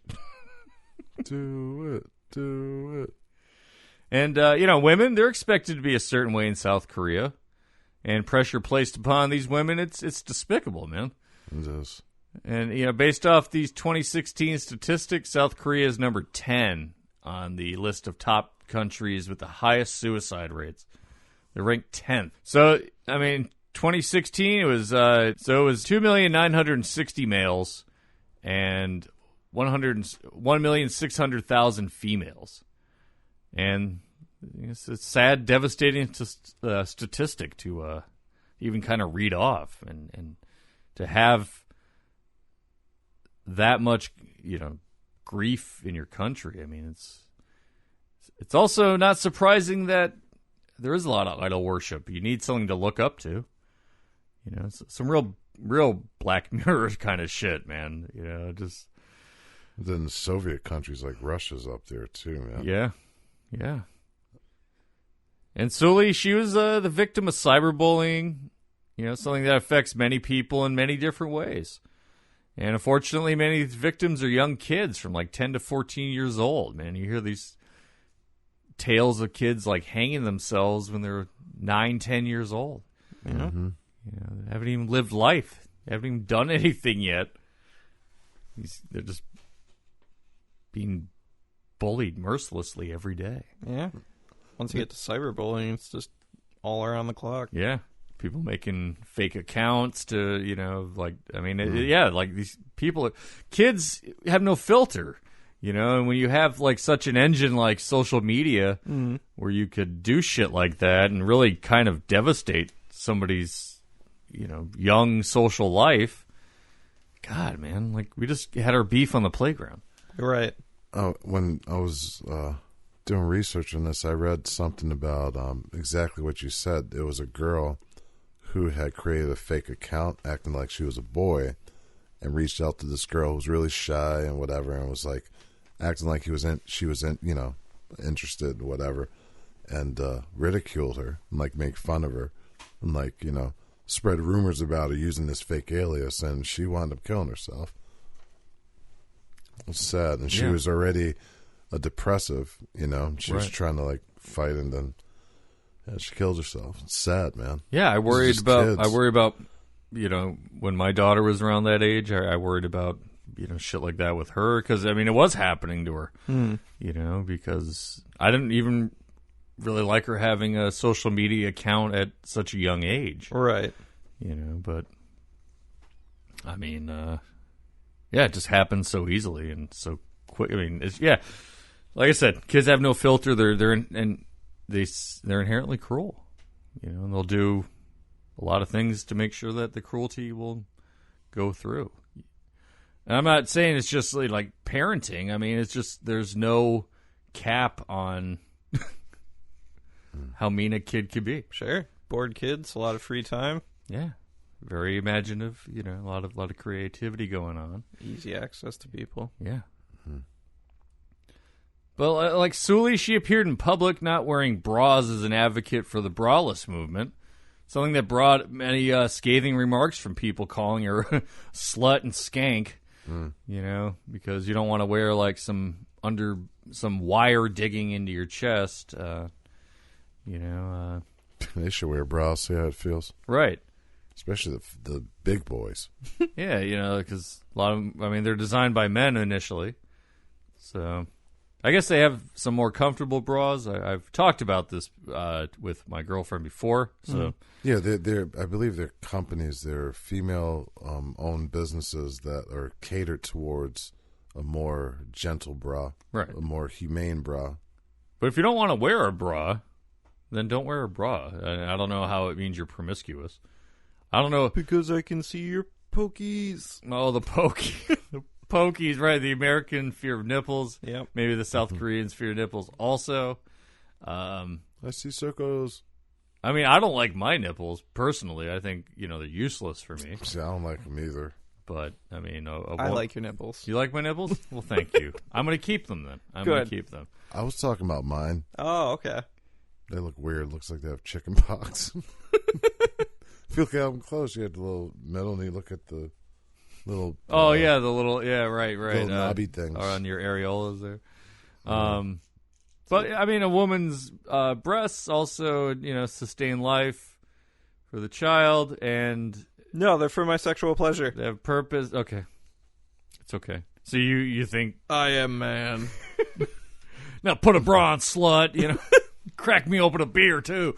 Do it. And, women, they're expected to be a certain way in South Korea. And pressure placed upon these women, it's despicable, man. It is. And, based off these 2016 statistics, South Korea is number 10 on the list of top countries with the highest suicide rates. They're ranked 10th. So, 2016, it was 2,960,000 males and 1,600,000 females. And it's a sad, devastating statistic to even kind of read off, and to have that much, grief in your country. It's also not surprising that there is a lot of idol worship. You need something to look up to. Some real Black Mirror kind of shit, man. Just. Then Soviet countries like Russia's up there too, man. Yeah. And Sully, she was the victim of cyberbullying, something that affects many people in many different ways. And unfortunately, many of these victims are young kids from like 10 to 14 years old, man. You hear these tales of kids like hanging themselves when they're 9, 10 years old. They haven't even lived life. They haven't even done anything yet. They're just being bullied mercilessly every day. Yeah. Once you get to cyberbullying, it's just all around the clock. Yeah. People making fake accounts to, like these people, kids have no filter, and when you have like such an engine like social media where you could do shit like that and really kind of devastate somebody's, young social life. God, man, like we just had our beef on the playground. Right. When I was doing research on this, I read something about exactly what you said. It was a girl who had created a fake account acting like she was a boy and reached out to this girl who was really shy and whatever, and was like acting like she was interested, whatever, and ridiculed her and like make fun of her and like, spread rumors about her using this fake alias, and she wound up killing herself. It's sad. And she was already a depressive, she was trying to like fight, and then she killed herself. It's sad, man. Yeah, I worry about, when my daughter was around that age, I worried about, shit like that with her. Because, it was happening to her, because I didn't even really like her having a social media account at such a young age. Right. But, it just happens so easily and so quick. Like I said, kids have no filter. They're inherently cruel, and they'll do a lot of things to make sure that the cruelty will go through. And I'm not saying it's just like parenting. It's just there's no cap on how mean a kid could be. Sure. Bored kids, a lot of free time. Yeah. very imaginative. You know, a lot of creativity going on. Easy access to people. Yeah. But like Sully, she appeared in public not wearing bras as an advocate for the braless movement, something that brought many scathing remarks from people calling her slut and skank. You know, because you don't want to wear like some wire digging into your chest. You know, They should wear bras, see how it feels. right? Especially the big boys. Yeah, you know, because a lot of them, I mean, they're designed by men initially, so I guess they have some more comfortable bras. I've talked about this with my girlfriend before, so Yeah, they're I believe they're companies. They're female owned businesses that are catered towards a more gentle bra, Right. A more humane bra. But if you don't want to wear a bra, then don't wear a bra. I don't know how it means you're promiscuous. I don't know. Because I can see your pokies. Oh, the the pokies, right? The American fear of nipples. Yep. Maybe the South Koreans fear nipples also. I see circles. I mean, I don't like my nipples personally. I think they're useless for me. See, I don't like them either. But I mean, I like your nipples. You like my nipples? Well, thank you. I'm going to keep them then. I'm going to keep them. I was talking about mine. Oh, okay. They look weird. Looks like they have chicken pox. If you look at them close, you have the little middle, and you look at the little. Oh yeah, the little right, little knobby things on your areolas there. But I mean, a woman's breasts also sustain life for the child, and No, they're for my sexual pleasure. they have purpose. Okay, it's okay. So you think I am man. now put a bra on, slut? Crack me open a beer too.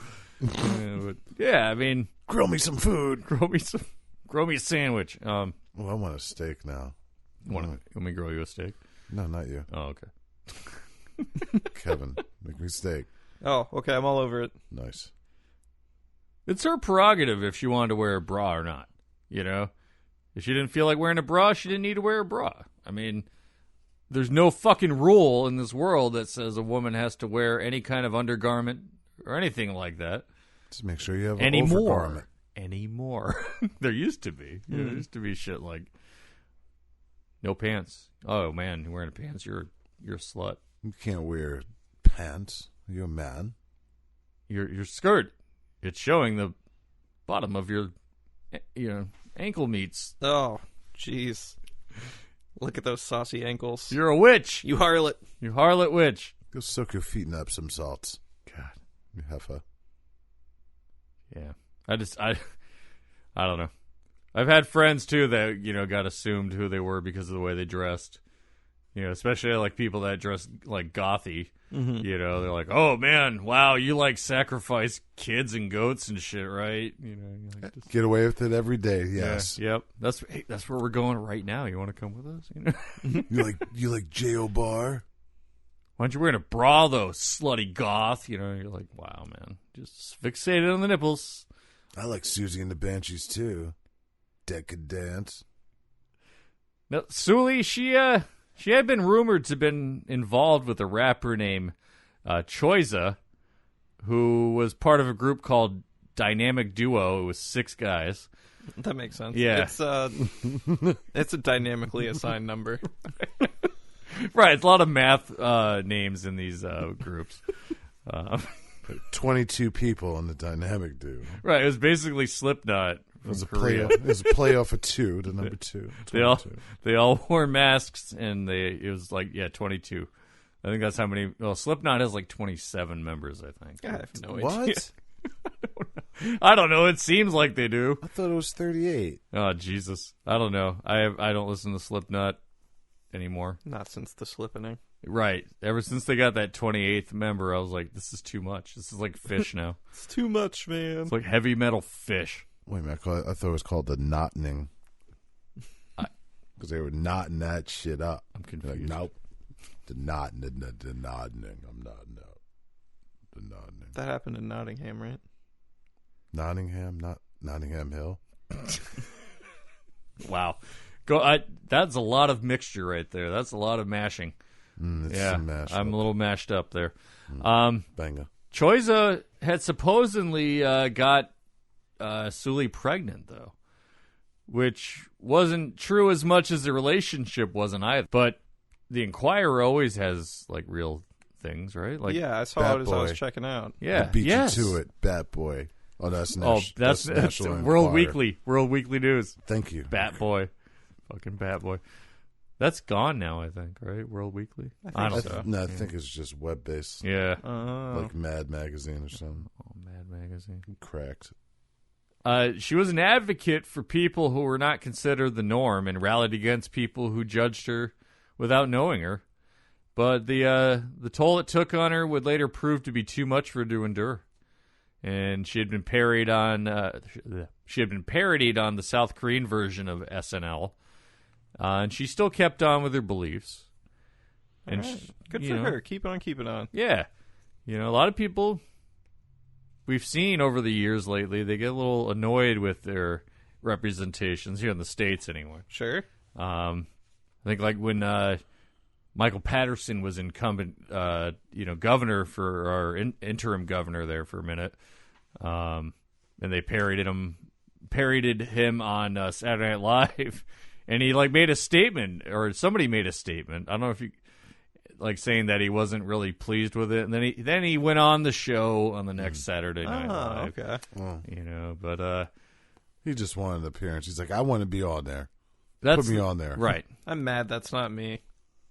Yeah, I mean, grill me some food. grow me a sandwich. Well, I want a steak now. Let me grow you a steak. No, not you, Oh, okay. Kevin. Make me steak. Oh, okay. I'm all over it. Nice. It's her prerogative if she wanted to wear a bra or not. If she didn't feel like wearing a bra, she didn't need to wear a bra. I mean, there's no fucking rule in this world that says a woman has to wear any kind of undergarment or anything like that. Just make sure you have an overgarment. Anymore. There used to be. There used to be shit like no pants. Oh man, you're wearing pants. You're a slut. You can't wear pants. You're a man. Your skirt, it's showing the bottom of your ankle meats. Oh, jeez. Look at those saucy ankles. You're a witch. You harlot. You harlot witch. Go soak your feet in Epsom salts. God. You heifer. Yeah. I don't know. I've had friends too that, got assumed who they were because of the way they dressed. Especially like people that dress like gothy. Mm-hmm. They're like, "Oh man, wow, you like sacrifice kids and goats and shit, right?" Get away with it every day. Yes. Yeah, yep. That's where we're going right now. You want to come with us? You like J.O. Bar? Why aren't you wearing a bra though, slutty goth? You're like, wow, man, just fixated on the nipples. I like Susie and the Banshees too. Decadence. Now, Sully, she had been rumored to have been involved with a rapper named Choiza, who was part of a group called Dynamic Duo. It was 6 guys. That makes sense. Yeah. It's a dynamically assigned number. Right, it's a lot of math names in these groups. 22 people in the Dynamic Duo. Right, it was basically Slipknot from Korea. It was a playoff of 2 to number 2. They all wore masks, and it was like 22. I think that's how many. Well, Slipknot has like 27 members, I think. I have no idea. What? I don't know. It seems like they do. I thought it was 38. Oh Jesus, I don't know. I don't listen to Slipknot anymore. Not since the slippening. Right. Ever since they got that 28th member, I was like, this is too much. This is like Fish now. It's too much, man. It's like heavy metal Fish. Wait a minute. I thought it was called the Knotting. Because they were knotting that shit up. I'm confused. Like, nope. The knotting. I'm knotting out. The knotting. That happened in Nottingham, right? Nottingham, not Nottingham Hill. Wow. That's a lot of mixture right there. That's a lot of mashing. It's some mash I'm up. a little mashed up there. Banger. Choiza had supposedly got Sully pregnant, though. which wasn't true as much as the relationship wasn't either. But the Enquirer always has like real things, right? Like, yeah, I saw Bat it as I was Boy. checking out. yeah, I beat yes. you to it, Bat Boy. Oh, that's That's National World Enquirer. Weekly. World Weekly News. Thank you. Bat Boy. Fucking Bat Boy. That's gone now, I think, right? World Weekly? I don't know. No, I think it's just web based, Yeah. like Mad Magazine or something. Oh, Mad Magazine. Cracked. She was an advocate for people who were not considered the norm and rallied against people who judged her without knowing her. But the toll it took on her would later prove to be too much for her to endure. And she had been parodied on the South Korean version of SNL, and she still kept on with her beliefs. And All right. she- Good you for know, her. Keep on keeping on. Yeah, a lot of people we've seen over the years lately, they get a little annoyed with their representations here in the States, anyway. Sure. I think like when Michael Patterson was incumbent, governor for our interim governor there for a minute, and they parodied him on Saturday Night Live, and he like made a statement, or somebody made a statement. I don't know if you like saying that he wasn't really pleased with it, and then he went on the show on the next Saturday Night Live. Okay. Well, But he just wanted an appearance. He's like, I want to be on there. that's Put me on there. right. I'm mad that's not me.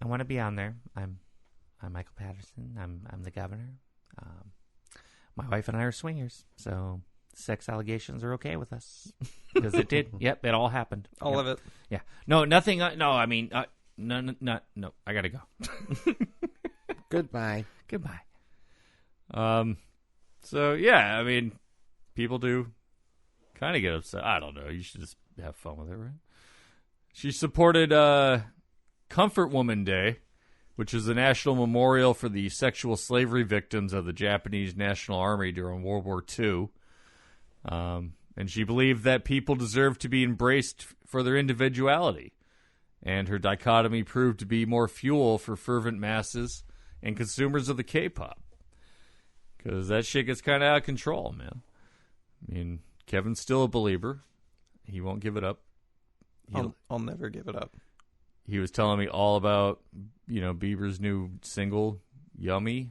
I want to be on there. I'm Michael Patterson. I'm the governor. My wife and I are swingers, so sex allegations are okay with us because it did. Yep, it all happened. All Yep. of it. Yeah. No, nothing. No, I mean, no. I gotta go. Goodbye. Goodbye. So yeah, I mean, people do kind of get upset. I don't know. You should just have fun with it, right? She supported Comfort Woman Day, which is a national memorial for the sexual slavery victims of the Japanese National Army during World War II. And she believed that people deserve to be embraced for their individuality. And her dichotomy proved to be more fuel for fervent masses and consumers of the K-pop. Because that shit gets kind of out of control, man. I mean, Kevin's still a believer. He won't give it up. I'll never give it up. He was telling me all about, Bieber's new single, Yummy.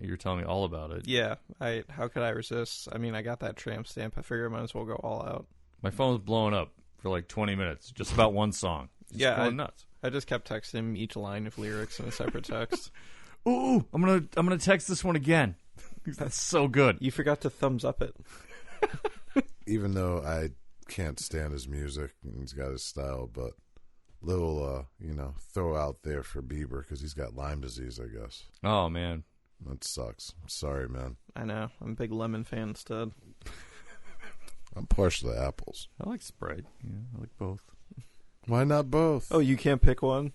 You're telling me all about it. Yeah. How could I resist? I mean, I got that tramp stamp. I figure I might as well go all out. My phone was blowing up for like 20 minutes, just about one song. Just Yeah, going nuts. I just kept texting him each line of lyrics in a separate text. Ooh, I'm gonna text this one again. That's so good. You forgot to thumbs up it. Even though I can't stand his music, and he's got his style, but little, throw out there for Bieber because he's got Lyme disease, I guess. Oh man, That sucks. Sorry, man. I know. I'm a big lemon fan instead. I'm partial to apples. I like Sprite. Yeah, I like both. Why not both? Oh, you can't pick one?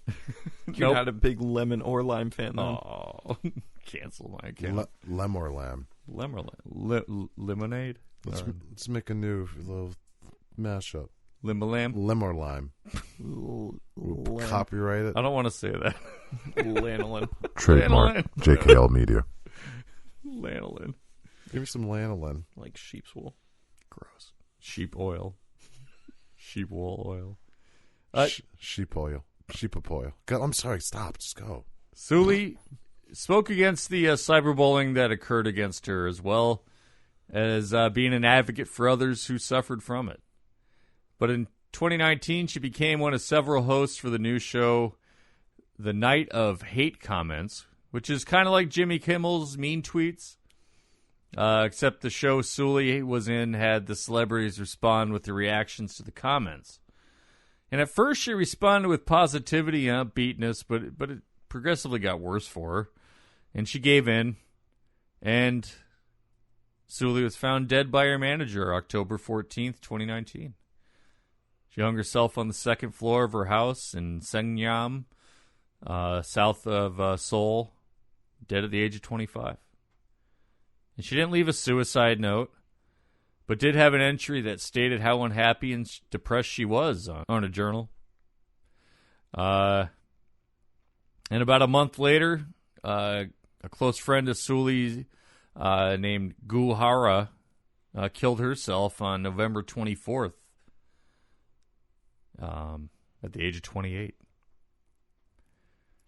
You're Nope. not a big lemon or lime fan then? Oh, cancel my account. Lem or lamb. Lemonade. Let's make a new little mashup. Limalam. Lem or lime. We'll copyright it. I don't want to say that. Lanolin. Trademark. JKL Media. Lanolin. Give me some lanolin. Like sheep's wool. Gross. Sheep oil. Sheep wool oil. Sheep oil. Sheep of oil. Go, I'm sorry. Stop. Just go. Sully spoke against the cyberbullying that occurred against her, as well as being an advocate for others who suffered from it. But in 2019, she became one of several hosts for the new show, The Night of Hate Comments, which is kind of like Jimmy Kimmel's Mean Tweets, except the show Sully was in had the celebrities respond with the reactions to the comments. And at first, she responded with positivity and upbeatness, but it progressively got worse for her, and she gave in, and Sully was found dead by her manager October 14th, 2019. She hung herself on the second floor of her house in Seongnam, south of Seoul, dead at the age of 25. And she didn't leave a suicide note, but did have an entry that stated how unhappy and depressed she was on a journal. And about a month later, a close friend of Sully named Gu Hara killed herself on November 24th. at the age of 28.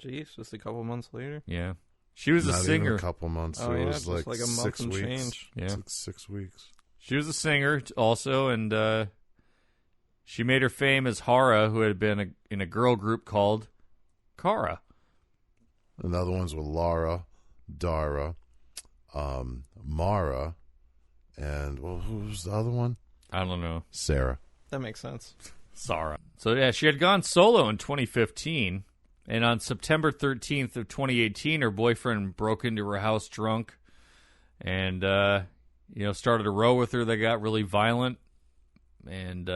Jeez, just a couple months later. Yeah. She was Not a even singer. a couple months. Oh, it yeah, was just like, like a month 6 and weeks. change. Yeah. It's like 6 weeks. She was a singer also, and she made her fame as Hara, who had been in a girl group called Kara. Another ones were Laura, Dara, Mara, and who was the other one? I don't know. Sarah. That makes sense. Sarah. So, yeah, she had gone solo in 2015, and on September 13th of 2018, her boyfriend broke into her house drunk and, started a row with her that got really violent and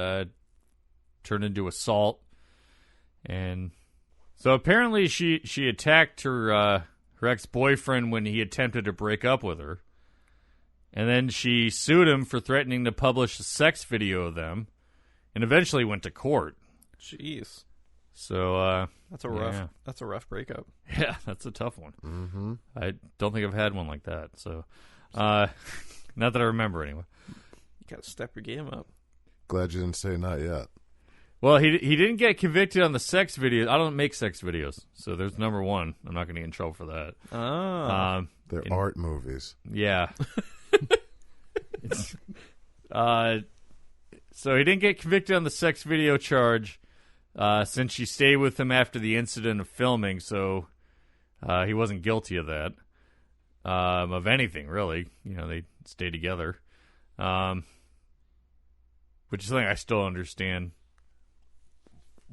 turned into assault. And so apparently she attacked her ex-boyfriend when he attempted to break up with her. And then she sued him for threatening to publish a sex video of them and eventually went to court. Jeez. So, That's a rough breakup. yeah, that's a tough one. Mm-hmm. I don't think I've had one like that. So, not that I remember anyway. You gotta step your game up. Glad you didn't say not yet. Well, he didn't get convicted on the sex videos. I don't make sex videos, so there's number one. I'm not going to get in trouble for that. Oh. They're art movies. Yeah. So he didn't get convicted on the sex video charge since she stayed with him after the incident of filming, so he wasn't guilty of that. Of anything, really. They stayed together. Which is something I still understand.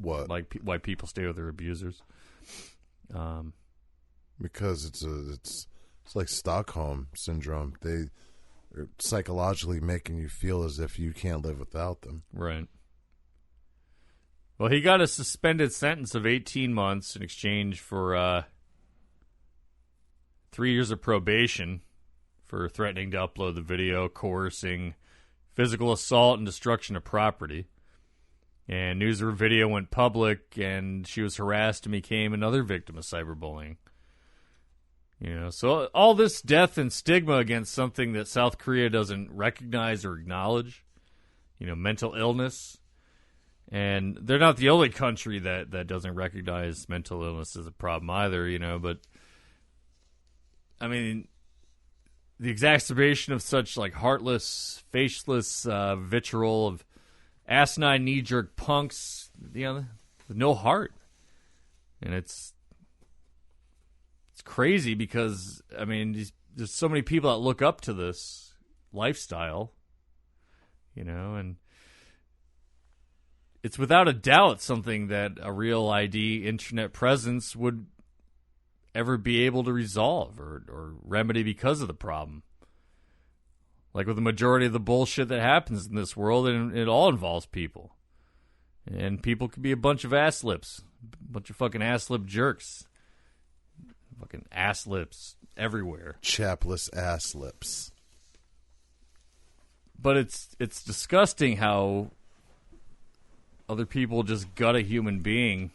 What? Like why people stay with their abusers. Because it's like Stockholm syndrome. They are psychologically making you feel as if you can't live without them. Right. Well, he got a suspended sentence of 18 months in exchange for 3 years of probation for threatening to upload the video, coercing, physical assault, and destruction of property. And news of her video went public, and she was harassed and became another victim of cyberbullying. So all this death and stigma against something that South Korea doesn't recognize or acknowledge, mental illness. And they're not the only country that doesn't recognize mental illness as a problem either, but I mean, the exacerbation of such like heartless, faceless vitriol of asinine knee-jerk punks, with no heart. And it's crazy because, I mean, there's so many people that look up to this lifestyle, and it's without a doubt something that a real ID internet presence would ever be able to resolve or remedy because of the problem. Like with the majority of the bullshit that happens in this world, and it all involves people. And people can be a bunch of ass lips. A bunch of fucking ass lip jerks. Fucking ass lips everywhere. Chapless ass lips. But it's disgusting how other people just gut a human being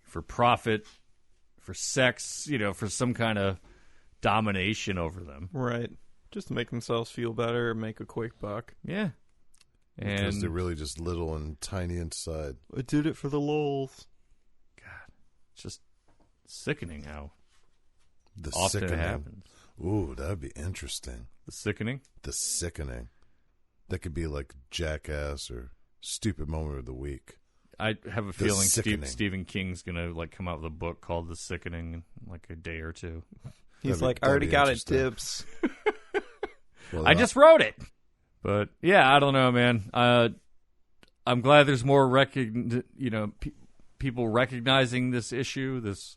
for profit, for sex, for some kind of domination over them. Right. Just to make themselves feel better, make a quick buck. Yeah. Because And they're really just little and tiny inside. I did it for the lols. it's just sickening how The often sickening. it happens. Ooh, that would be interesting. The sickening? The sickening. That could be like Jackass or Stupid Moment of the Week. I have a The feeling Sickening. Stephen King's going to come out with a book called The Sickening in like a day or two. He's That'd be- like, I that'd already be got it, interesting. dibs. Well, I just wrote it. But yeah, I don't know, man. I'm glad there's more people recognizing this issue. This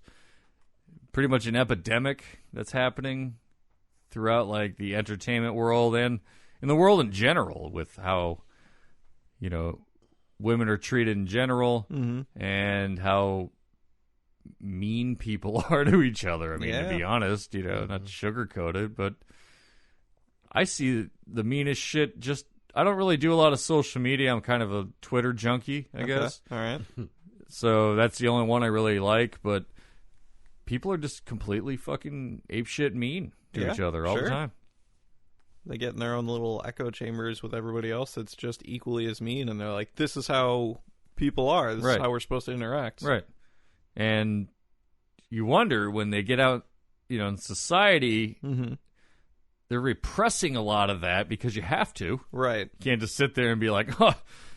pretty much an epidemic that's happening throughout like the entertainment world and in the world in general, with how women are treated in general and how mean people are to each other. I mean, to be honest, not sugar-coated, but I see the meanest shit. Just I don't really do a lot of social media. I'm kind of a Twitter junkie, I guess. All right. So that's the only one I really like. But people are just completely fucking apeshit mean to each other all the time. They get in their own little echo chambers with everybody else that's just equally as mean, and they're like, this is how people are. This Right. is how we're supposed to interact. Right. And you wonder when they get out, in society, Mm-hmm. they're repressing a lot of that because you have to. Right. You can't just sit there and be like, oh,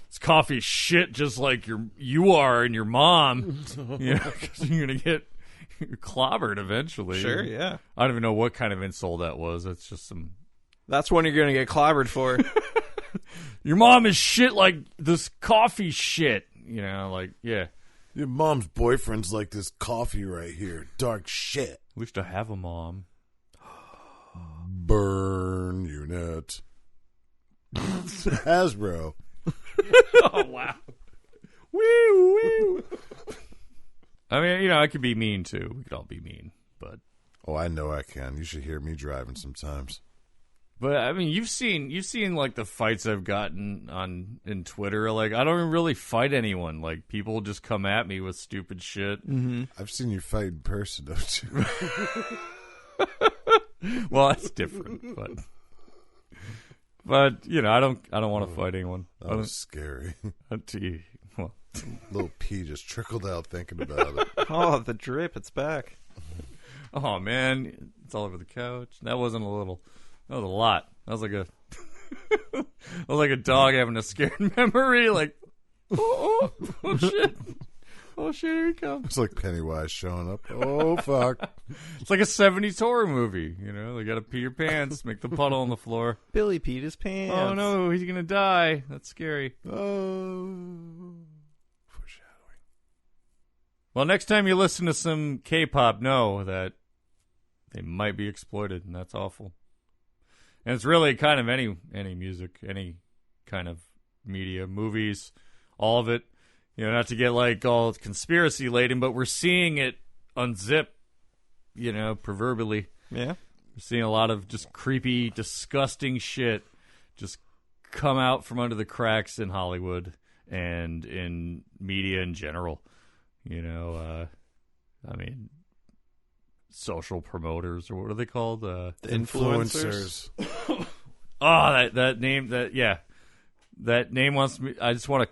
this coffee shit just like you are and your mom. Because you're going to get clobbered eventually. Sure, yeah. I don't even know what kind of insult that was. It's just some... That's when you're going to get clobbered for. Your mom is shit like this coffee shit. Yeah. Your mom's boyfriend's like this coffee right here. Dark shit. At least I have a mom. Burn unit. Hasbro. Oh, wow. Woo, woo. I mean, I could be mean, too. We could all be mean, but... Oh, I know I can. You should hear me driving sometimes. But, I mean, you've seen, like, the fights I've gotten in Twitter. Like, I don't really fight anyone. Like, people just come at me with stupid shit. Mm-hmm. I've seen you fight in person, though, too. Well, that's different, but I don't want to fight anyone. That was scary. Well, Little pee just trickled out thinking about it. Oh, the drip. It's back. oh man, it's all over the couch. That wasn't a little. That was a lot. That was like a. that was like a dog having a scared memory. Like, oh shit. Oh shit, here he comes. It's like Pennywise showing up. Oh, fuck. It's like a 70s horror movie, They gotta pee your pants, make the puddle on the floor. Billy peed his pants. Oh no, he's gonna die. That's scary. Oh. Foreshadowing. Well, next time you listen to some K-pop, know that they might be exploited, and that's awful. And it's really kind of any music, any kind of media, movies, all of it. Not to get like all conspiracy laden, but we're seeing it unzip, proverbially. Yeah. We're seeing a lot of just creepy, disgusting shit just come out from under the cracks in Hollywood and in media in general. I mean, social promoters, or what are they called? The influencers. Oh, that name, that name wants me. I just want to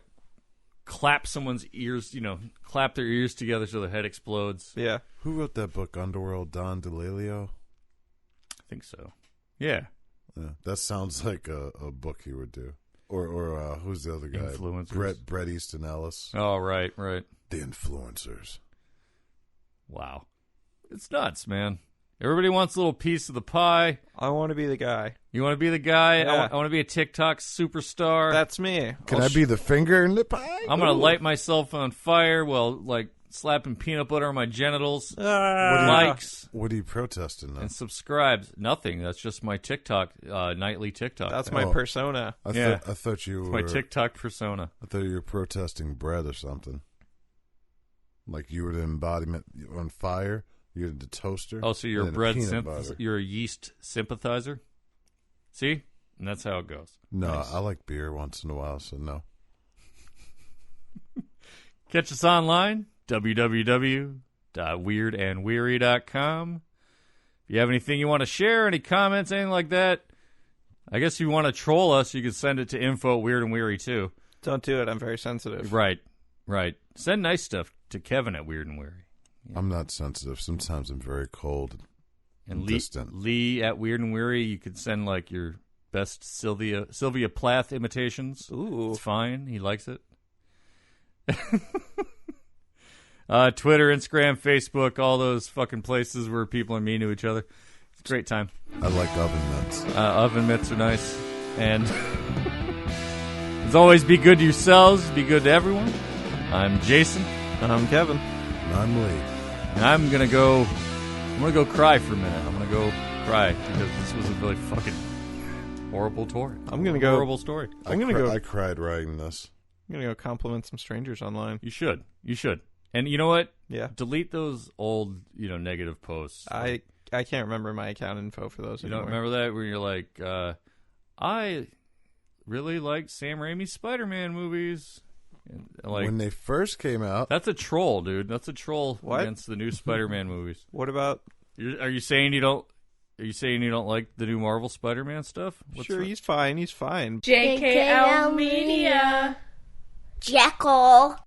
clap someone's ears, clap their ears together so their head explodes. Yeah. Who wrote that book, Underworld? Don DeLilio? I think so. Yeah. Yeah, that sounds like a book he would do. Or who's the other guy? Influencers. Bret Easton Ellis. Oh, right. The influencers. Wow. It's nuts, man. Everybody wants a little piece of the pie. I want to be the guy. You want to be the guy? Yeah. I want to be a TikTok superstar. That's me. Can I be the finger in the pie? I'm going to light myself on fire while, slapping peanut butter on my genitals. Likes What are you protesting, though? and subscribes. Nothing. That's just my TikTok, nightly TikTok. That's thing. my persona. Yeah. I thought you were... My TikTok persona. I thought you were protesting bread or something. Like you were the embodiment on fire. You're the toaster. Oh, so you're a and then bread peanut butter. you're a yeast sympathizer? See? And that's how it goes. No, Nice. I like beer once in a while, so no. Catch us online, www.weirdandweary.com. If you have anything you want to share, any comments, anything like that, I guess if you want to troll us, you can send it to info@weirdandweary too. Don't do it. I'm very sensitive. Right. Send nice stuff to Kevin at Weird and Weary. Yeah. I'm not sensitive. Sometimes I'm very cold And distant. Lee at Weird and Weary, you could send your best Sylvia Plath imitations. Ooh. It's fine. He likes it. Twitter, Instagram, Facebook, all those fucking places where people are mean to each other. It's a great time. I like oven mitts. Oven mitts are nice. And as always, be good to yourselves. Be good to everyone. I'm Jason. I'm Kevin. And I'm Lee. And I'm going to go cry for a minute. I'm going to go cry because this was a really fucking horrible tour. I'm gonna go- Horrible story. I cried writing this. I'm going to go compliment some strangers online. You should. And you know what? Yeah. Delete those old, negative posts. I can't remember my account info for those You anymore. don't remember that where you're like, I really liked Sam Raimi's Spider-Man movies. And, When they first came out, that's a troll, dude. That's a troll What? against the new Spider-Man movies. What about... Are you saying you don't like the new Marvel Spider-Man stuff? Sure, he's fine. He's fine. JKL Media. Jekyll.